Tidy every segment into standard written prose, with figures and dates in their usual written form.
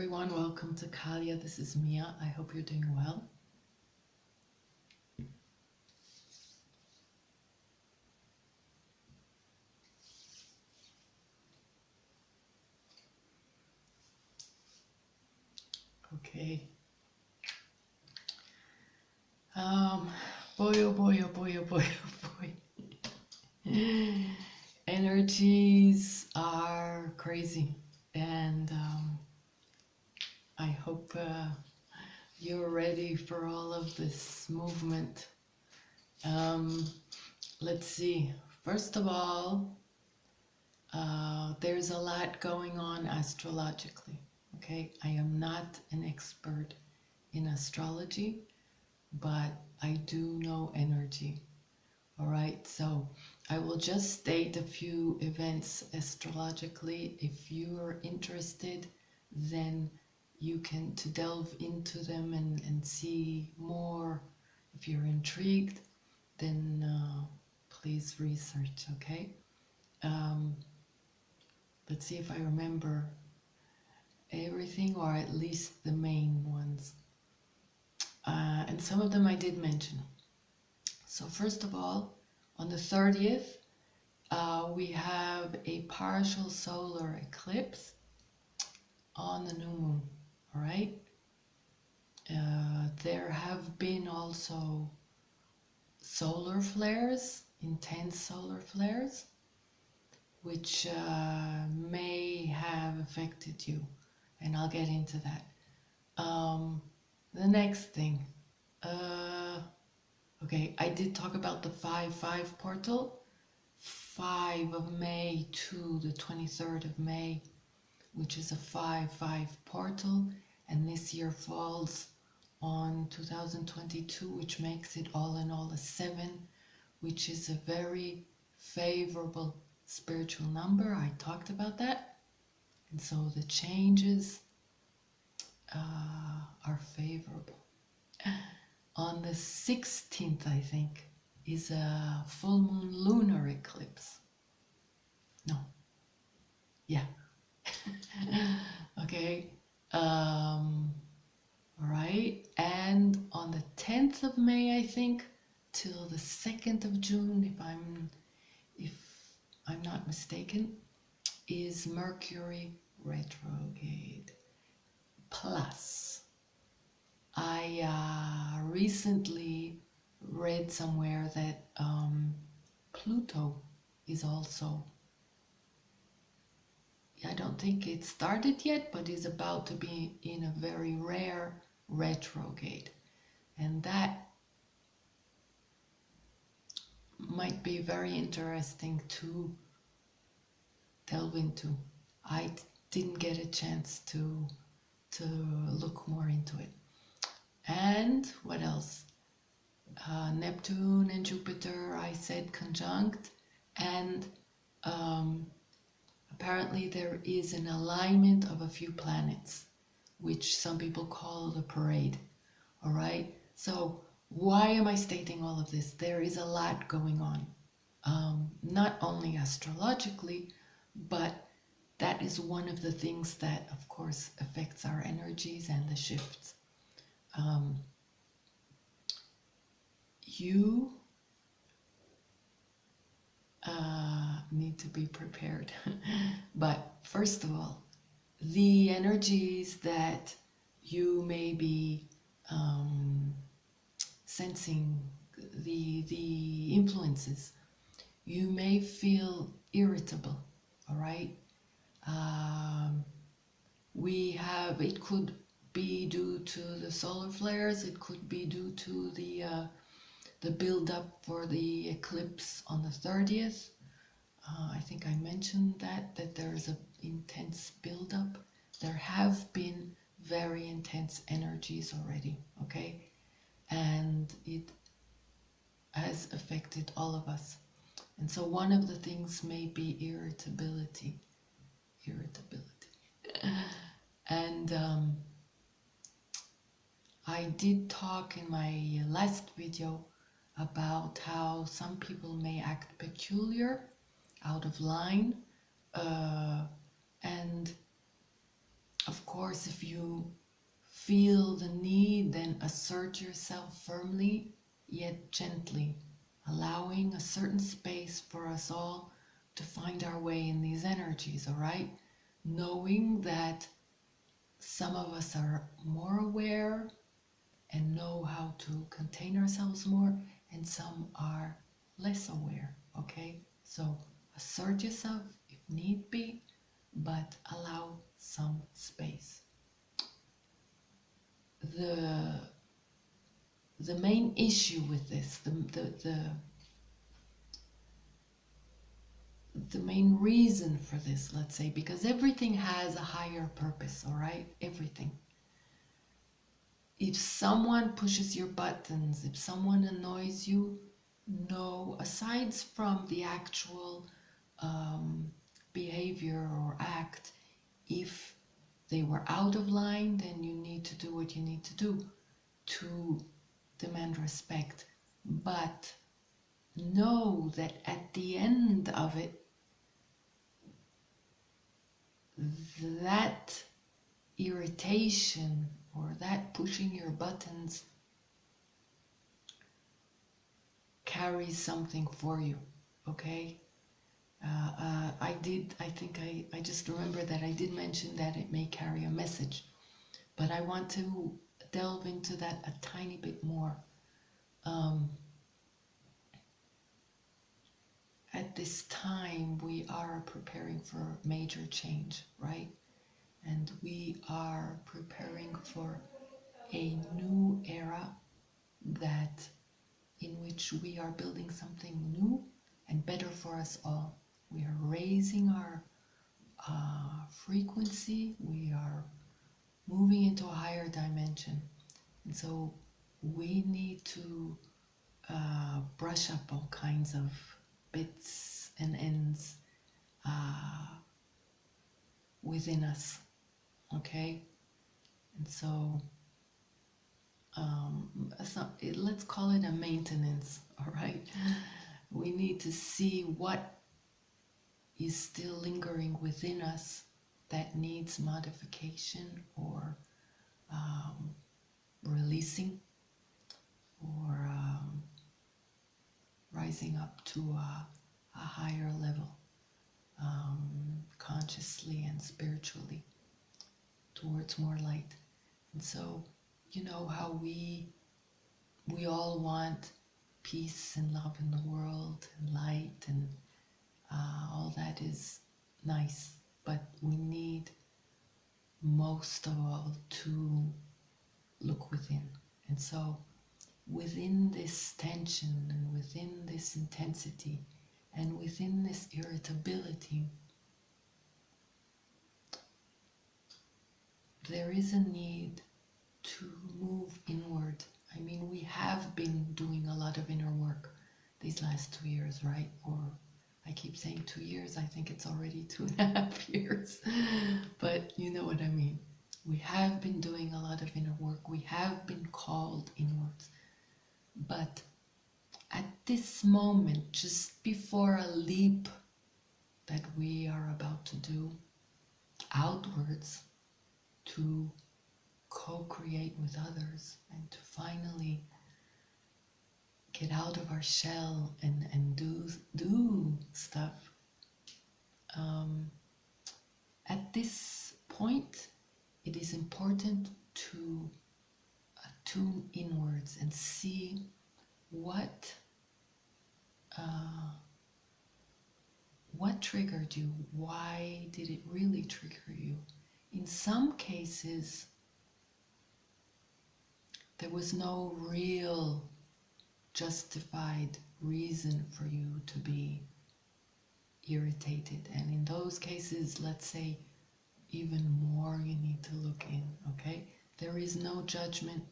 everyone, welcome to Kalia. This is Mia. I hope you're doing well. Okay. Boy, oh boy, oh boy, oh boy, oh boy. Energies are crazy, and I hope you're ready for all of this movement. Let's see. First of all, there's a lot going on astrologically. Okay, I am not an expert in astrology, but I do know energy. All right, so I will just state a few events astrologically. If you are interested, then you can to delve into them and see more. If you're intrigued, then please research, okay? Let's see if I remember everything, or at least the main ones. And some of them I did mention. So first of all, on the 30th, we have a partial solar eclipse on the new moon, all right? There have been also solar flares, intense solar flares, which may have affected you, and I'll get into that. The next thing, okay, I did talk about the 5-5 portal, 5 of May to the 23rd of May, which is a 5-5 portal, and this year falls on 2022, which makes it all in all a 7, which is a very favorable spiritual number. I talked about that, and so the changes are favorable. On the 16th, I think, is a full moon lunar eclipse. No. Yeah. Okay. All right. And on the 10th of May, I think, till the 2nd of June, if I'm not mistaken, is Mercury retrograde. Plus, I recently read somewhere that Pluto is also, I don't think it started yet, but is about to be in a very rare retrograde. And that might be very interesting to delve into. I didn't get a chance to look more into it. And what else? Neptune and Jupiter, I said conjunct, and apparently there is an alignment of a few planets, which some people call the parade. All right, so why am I stating all of this? There is a lot going on, not only astrologically, but that is one of the things that, of course, affects our energies and the shifts. You need to be prepared. But first of all, the energies that you may be sensing, the influences, you may feel irritable, all right? It could be due to the solar flares, it could be due to the build-up for the eclipse on the 30th. I think I mentioned that there is an intense build-up. There have been very intense energies already, okay? And it has affected all of us. And so one of the things may be irritability. And I did talk in my last video about how some people may act peculiar, out of line, and Of course, if you feel the need, then assert yourself firmly yet gently, allowing a certain space for us all to find our way in these energies, all right? Knowing that some of us are more aware and know how to contain ourselves more, and some are less aware, okay? So assert yourself if need be, but allow some space. The main issue with this, the main reason for this, let's say, because everything has a higher purpose, all right? Everything. If someone pushes your buttons, if someone annoys you, no, aside from the actual behavior or act, if they were out of line, then you need to do what you need to do to demand respect. But know that at the end of it, that irritation or that pushing your buttons carries something for you, okay? I just remember that I did mention that it may carry a message, but I want to delve into that a tiny bit more. At this time, we are preparing for major change, right? And we are preparing for a new era that in which we are building something new and better for us all. We are raising our frequency. We are moving into a higher dimension. And so we need to brush up all kinds of bits and ends within us, okay? And so let's call it a maintenance, all right? We need to see what is still lingering within us that needs modification or releasing or rising up to a higher level, consciously and spiritually, towards more light. And so, you know how we all want peace and love in the world and light, and all that is nice, but we need most of all to look within. And so within this tension and within this intensity and within this irritability, there is a need to move inward. I mean, we have been doing a lot of inner work these last 2 years, right? Or I keep saying 2 years, I think it's already 2.5 years, but you know what I mean. We have been doing a lot of inner work. We have been called inwards. But at this moment, just before a leap that we are about to do outwards to co-create with others and to finally get out of our shell and do stuff, at this point it is important to tune inwards and see what triggered you. Why did it really trigger you? In some cases, there was no real justified reason for you to be irritated. And in those cases, let's say, even more you need to look in, okay? There is no judgment,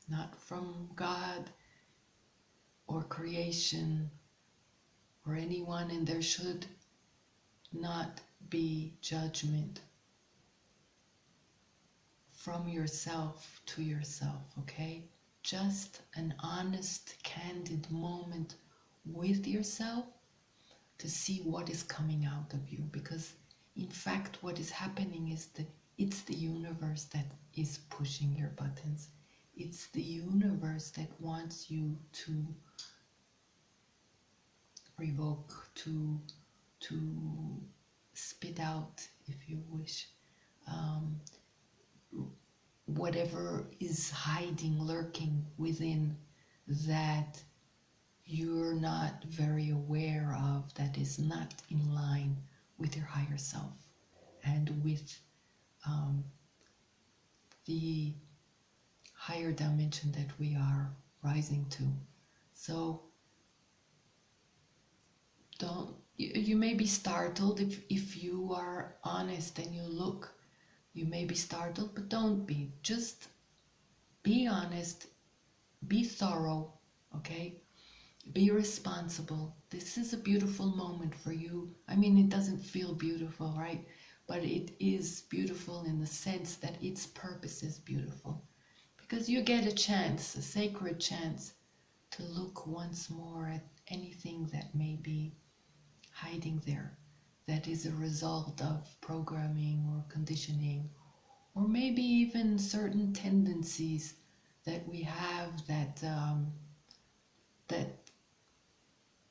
not from God or creation or anyone, and there should not be judgment from yourself to yourself, okay? Just an honest, candid moment with yourself to see what is coming out of you. Because in fact, what is happening is the It's the universe that is pushing your buttons. It's the universe that wants you to revoke, to spit out, if you wish, whatever is hiding, lurking within that you're not very aware of, that is not in line with your higher self and with the higher dimension that we are rising to. So you may be startled if you are honest and you look. You may be startled, but don't be. Just be honest, be thorough, okay? Be responsible. This is a beautiful moment for you. I mean, it doesn't feel beautiful, right? But it is beautiful in the sense that its purpose is beautiful. Because you get a chance, a sacred chance, to look once more at anything that may be hiding there, that is a result of programming or conditioning, or maybe even certain tendencies that we have that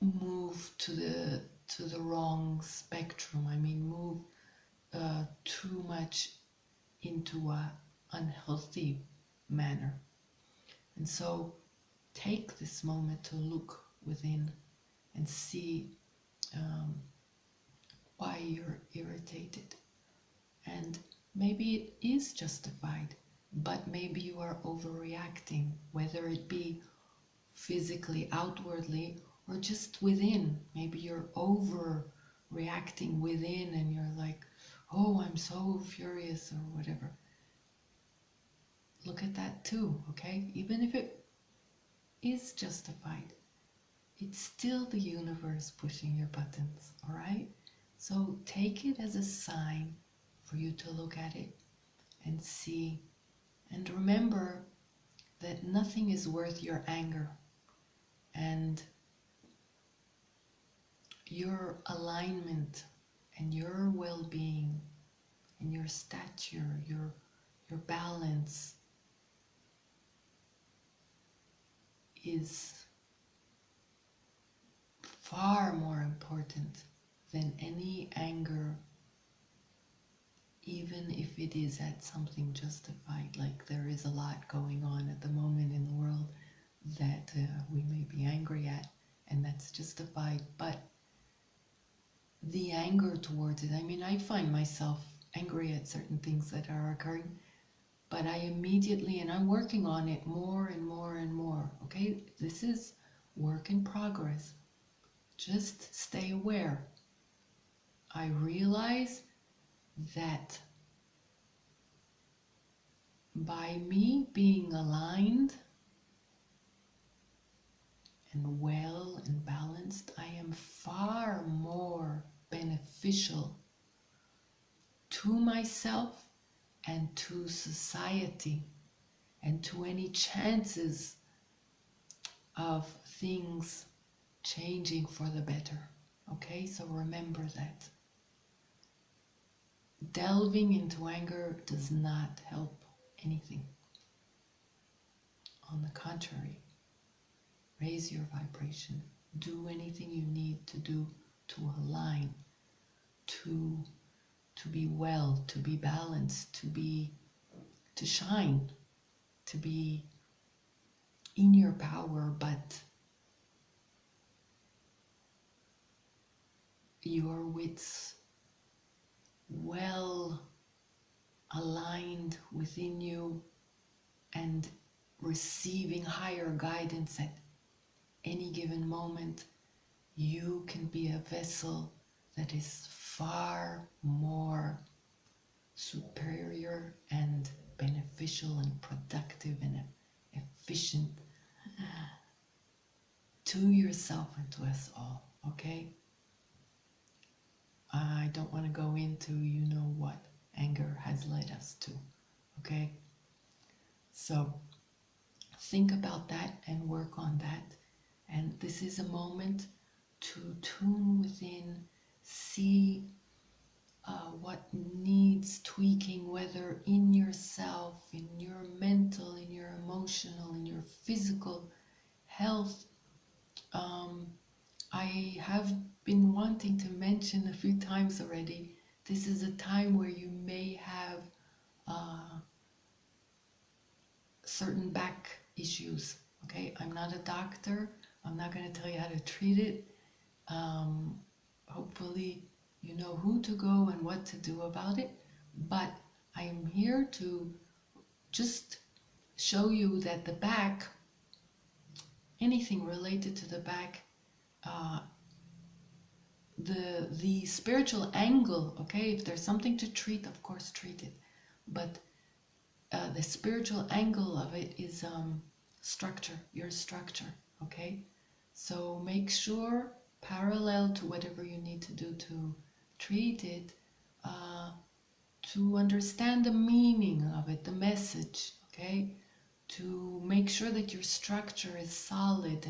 move to the wrong spectrum. I mean, move too much into a unhealthy manner. And so take this moment to look within and see why you're irritated. And maybe it is justified, but maybe you are overreacting, whether it be physically, outwardly, or just within. Maybe you're overreacting within and you're like, oh, I'm so furious or whatever. Look at that too, okay? Even if it is justified, it's still the universe pushing your buttons, all right? So take it as a sign for you to look at it and see. And remember that nothing is worth your anger and your alignment and your well-being and your stature, your balance is far more important than any anger, even if it is at something justified. Like there is a lot going on at the moment in the world that we may be angry at, and that's justified. But the anger towards it, I mean, I find myself angry at certain things that are occurring, but I immediately, and I'm working on it more and more and more, okay? This is work in progress. Just stay aware. I realize that by me being aligned and well and balanced, I am far more beneficial to myself and to society and to any chances of things changing for the better. Okay, so remember that. Delving into anger does not help anything. On the contrary, raise your vibration. Do anything you need to do to align, to be well, to be balanced, to shine, to be in your power, but your wits well aligned within you and receiving higher guidance at any given moment. You can be a vessel that is far more superior and beneficial and productive and efficient to yourself and to us all, okay? I don't want to go into you know what anger has led us to, okay? So think about that and work on that. And this is a moment to tune within, see what needs tweaking, whether in yourself, in your mental, in your emotional, in your physical health. I have been wanting to mention a few times already, this is a time where you may have certain back issues. Okay, I'm not a doctor. I'm not going to tell you how to treat it. Hopefully you know who to go and what to do about it. But I am here to just show you that the back, anything related to the back, the spiritual angle, okay, if there's something to treat, of course treat it. But the spiritual angle of it is structure, your structure, okay? So make sure, parallel to whatever you need to do to treat it, to understand the meaning of it, the message, okay? To make sure that your structure is solid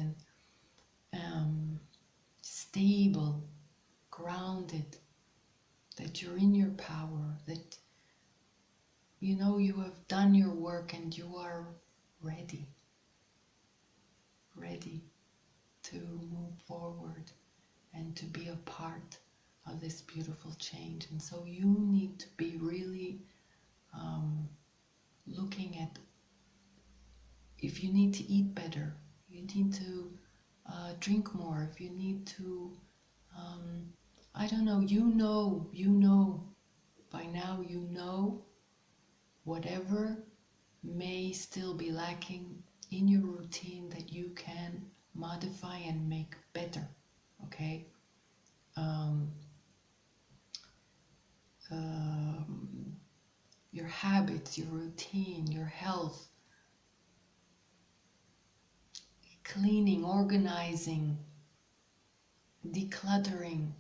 and stable, grounded, that you're in your power, that you know you have done your work and you are ready to move forward and to be a part of this beautiful change. And so you need to be really looking at, if you need to eat better, you need to drink more, if you need to I don't know, you know by now, you know whatever may still be lacking in your routine that you can modify and make better, okay? Your habits, your routine, your health, cleaning, organizing, decluttering.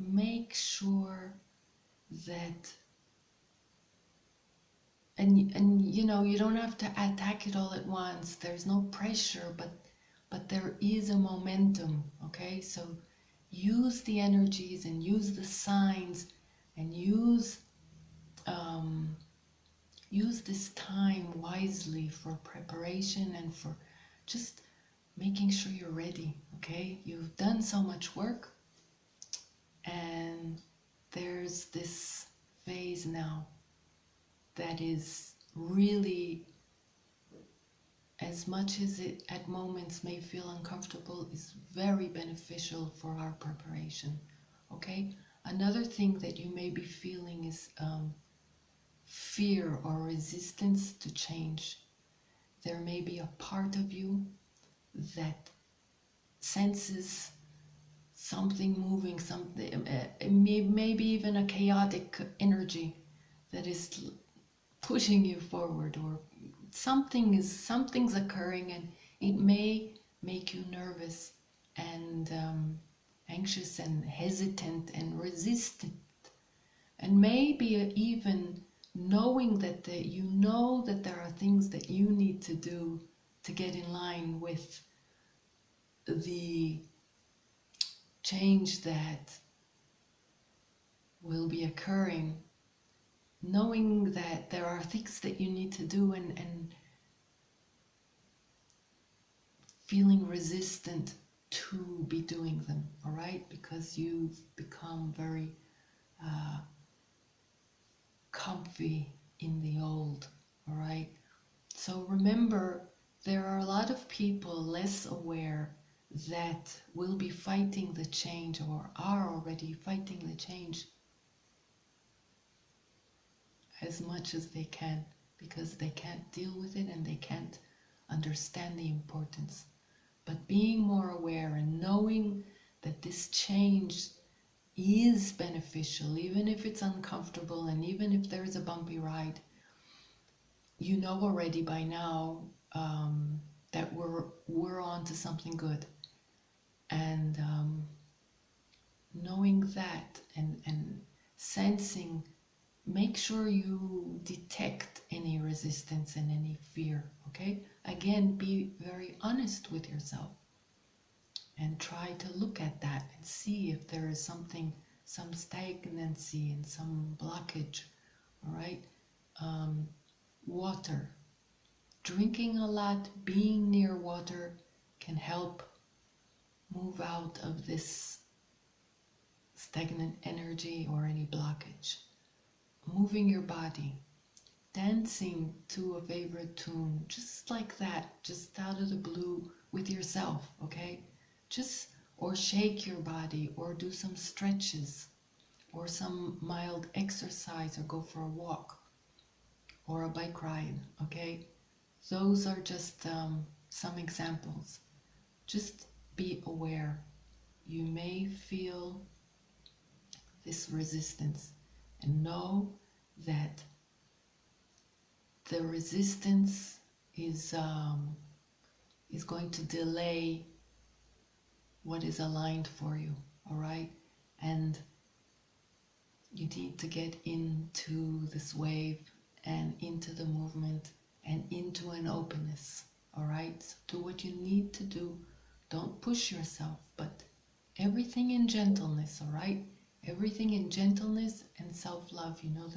Make sure that, and you know, you don't have to attack it all at once. There's no pressure, but there is a momentum, okay? So use the energies and use the signs and use this time wisely for preparation and for just making sure you're ready, okay? You've done so much work, and there's this phase now that is really, as much as it at moments may feel uncomfortable, is very beneficial for our preparation, okay? Another thing that you may be feeling is fear or resistance to change. There may be a part of you that senses something moving, something, maybe even a chaotic energy that is pushing you forward, or something's occurring, and it may make you nervous and anxious and hesitant and resistant, and maybe even knowing that you know that there are things that you need to do to get in line with the change that will be occurring, knowing that there are things that you need to do, and feeling resistant to be doing them, all right? Because you've become very comfy in the old, all right? So remember, there are a lot of people less aware that will be fighting the change, or are already fighting the change as much as they can, because they can't deal with it and they can't understand the importance. But being more aware and knowing that this change is beneficial, even if it's uncomfortable and even if there's a bumpy ride, you know already by now that we're on to something good. And knowing that and sensing, make sure you detect any resistance and any fear, okay? Again, be very honest with yourself and try to look at that and see if there is something some stagnancy and some blockage, all right? Water. Drinking a lot, being near water can help move out of this stagnant energy or any blockage. Moving your body, dancing to a favorite tune, just like that, just out of the blue with yourself, okay? Just, or shake your body, or do some stretches, or some mild exercise, or go for a walk, or a bike ride, okay? Those are just some examples. Just be aware. You may feel this resistance, and know that the resistance is going to delay what is aligned for you, all right? And you need to get into this wave and into the movement and into an openness, all right? So do what you need to do. Don't push yourself, but everything in gentleness, all right? Everything in gentleness and self-love. You know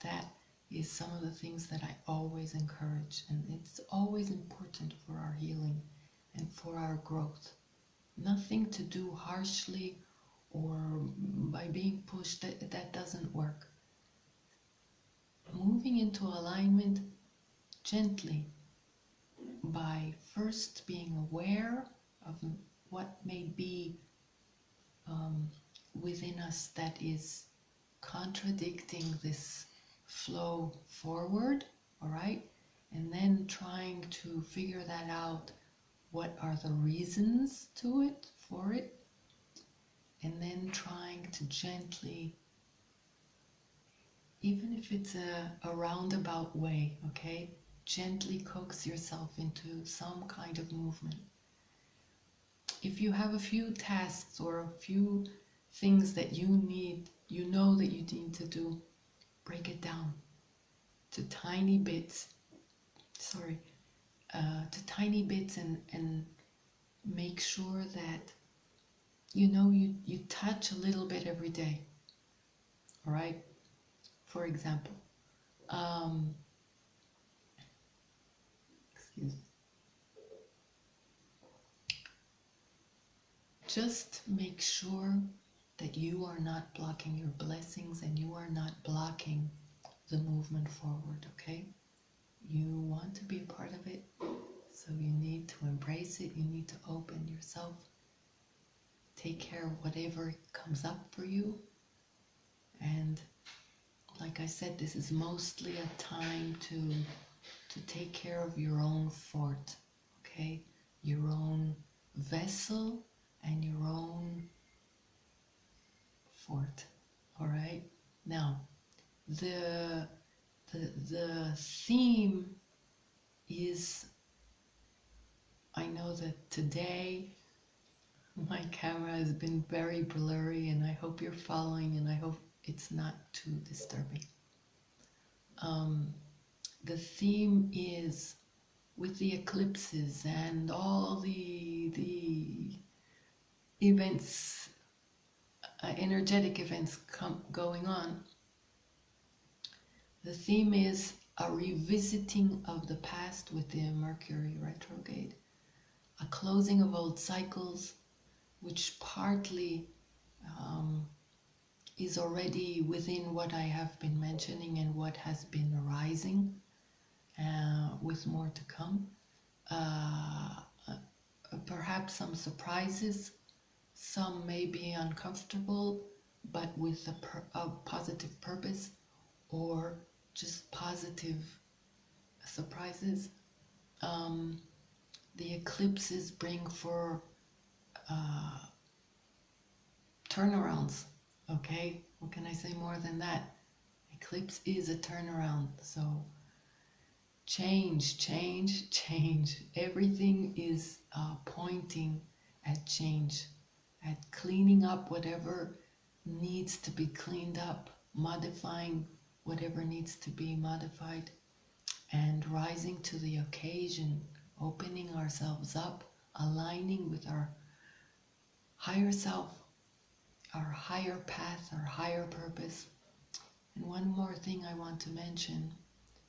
that is some of the things that I always encourage, and it's always important for our healing and for our growth. Nothing to do harshly or by being pushed. That doesn't work. Moving into alignment gently by first being aware of what may be within us that is contradicting this flow forward, all right? And then trying to figure that out. What are the reasons to it, for it? And then trying to gently, even if it's a roundabout way, okay? Gently coax yourself into some kind of movement. If you have a few tasks or a few things that you know that you need to do, break it down to tiny bits. To tiny bits, and make sure that you touch a little bit every day. All right. For example, excuse me. Just make sure that you are not blocking your blessings and you are not blocking the movement forward, okay? You want to be a part of it, so you need to embrace it. You need to open yourself. Take care of whatever comes up for you. And like I said, this is mostly a time to take care of your own fort, okay? Your own vessel and your own fort, all right? Now, the theme is, I know that today my camera has been very blurry, and I hope you're following, and I hope it's not too disturbing. The theme is, with the eclipses and all the events, energetic events going on, the theme is a revisiting of the past with the Mercury retrograde, a closing of old cycles, which partly is already within what I have been mentioning and what has been arising, with more to come. Perhaps some surprises, some may be uncomfortable, but with a positive purpose, or just positive surprises. The eclipses bring for turnarounds, okay? What can I say more than that? Eclipse is a turnaround, so change. Everything is pointing at change, at cleaning up whatever needs to be cleaned up, modifying whatever needs to be modified, and rising to the occasion, opening ourselves up, aligning with our higher self, our higher path, our higher purpose. And one more thing I want to mention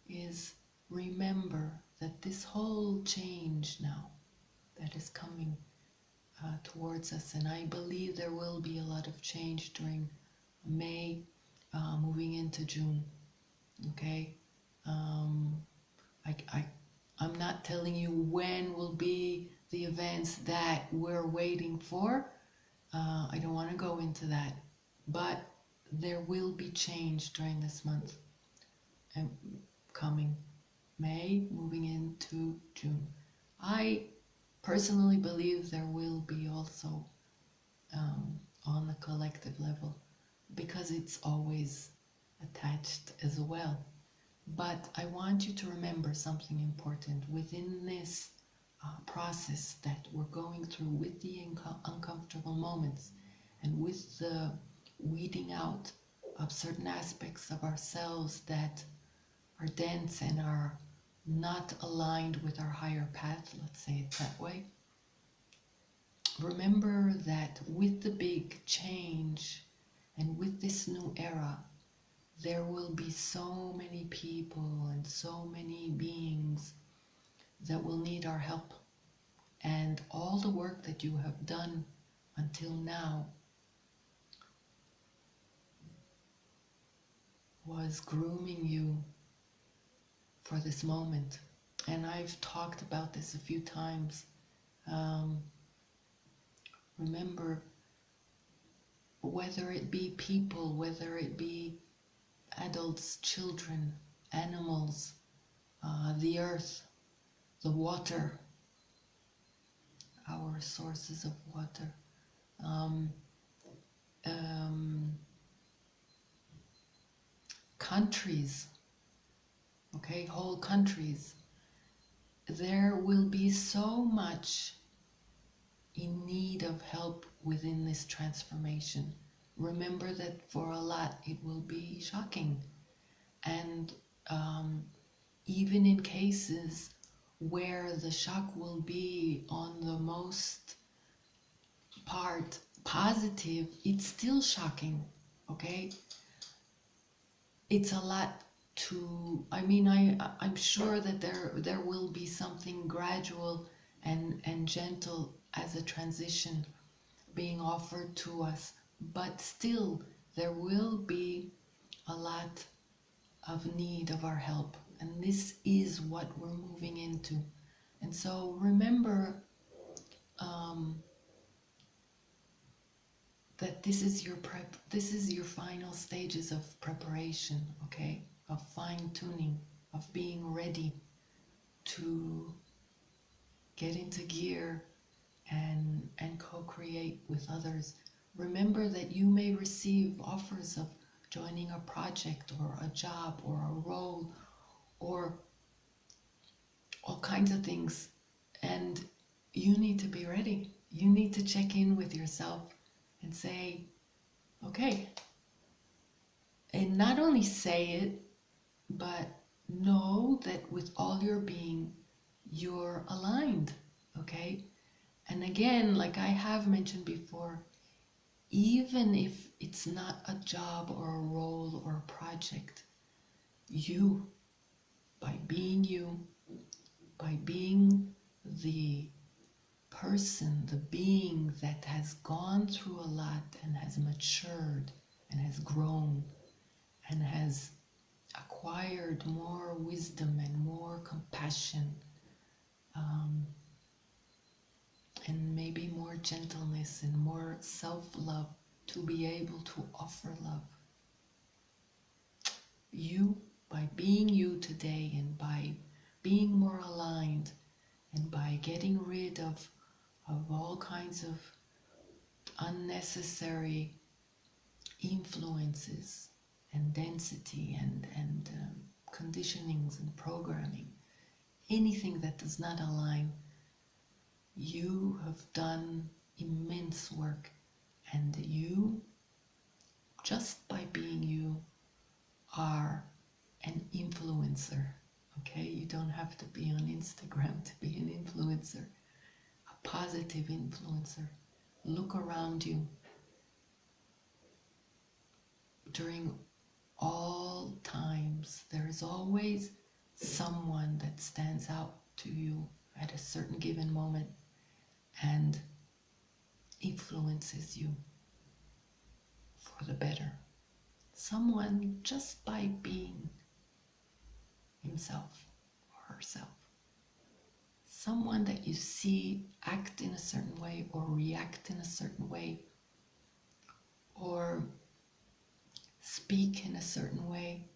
is remember that this whole change now that is coming towards us, and I believe there will be a lot of change during May, moving into June. Okay, I'm not telling you when will be the events that we're waiting for. I don't want to go into that, but there will be change during this month and coming May, moving into June. I personally believe there will be also on the collective level, because it's always attached as well. But I want you to remember something important within this process that we're going through, with the uncomfortable moments and with the weeding out of certain aspects of ourselves that are dense and are not aligned with our higher path, let's say it that way. Remember that with the big change and with this new era, there will be so many people and so many beings that will need our help. And all the work that you have done until now was grooming you for this moment. And I've talked about this a few times. Remember, whether it be people, whether it be adults, children, animals, the earth, the water, our sources of water, countries, okay, whole countries, there will be so much in need of help within this transformation. Remember that for a lot it will be shocking, and even in cases where the shock will be on the most part positive, it's still shocking, okay? It's a lot to, I mean, I'm sure that there will be something gradual and gentle as a transition being offered to us, but still there will be a lot of need of our help, and this is what we're moving into. And so remember that this is your final stages of preparation, okay, of fine-tuning, of being ready to get into gear and co-create with others. Remember that you may receive offers of joining a project or a job or a role or all kinds of things, and you need to be ready. You need to check in with yourself and say, okay, and not only say it, but know that with all your being, you're aligned, okay? And again, like I have mentioned before, even if it's not a job or a role or a project, you, by being you, by being the person, the being that has gone through a lot and has matured and has grown and has acquired more wisdom and more compassion, and maybe more gentleness and more self-love to be able to offer love. You, by being you today and by being more aligned and by getting rid of all kinds of unnecessary influences and density and conditionings and programming, anything that does not align, you have done immense work, and you, just by being you, are an influencer, okay? You don't have to be on Instagram to be an influencer, a positive influencer. Look around you. during all times, there is always someone that stands out to you at a certain given moment and influences you for the better. Someone just by being himself or herself. Someone that you see act in a certain way or react in a certain way or speak in a certain way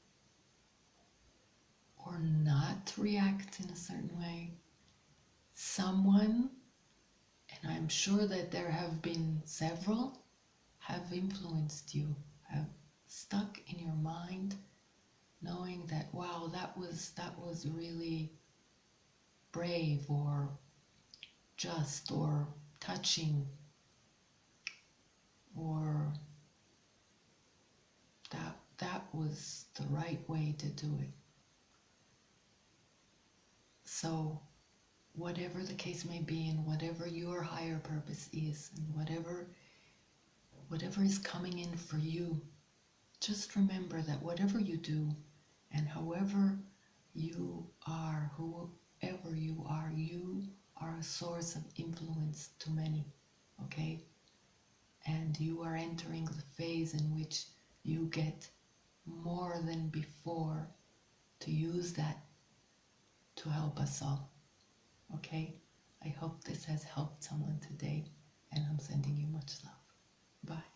or not react in a certain way. Someone, and I'm sure that there have been several, have influenced you, have stuck in your mind, knowing that, wow, that was really brave or just or touching, or that was the right way to do it. So whatever the case may be, and whatever your higher purpose is, and whatever is coming in for you, just remember that whatever you do and however you are, whoever you are a source of influence to many, okay? And you are entering the phase in which you get more than before to use that to help us all, okay? I hope this has helped someone today, and I'm sending you much love. Bye.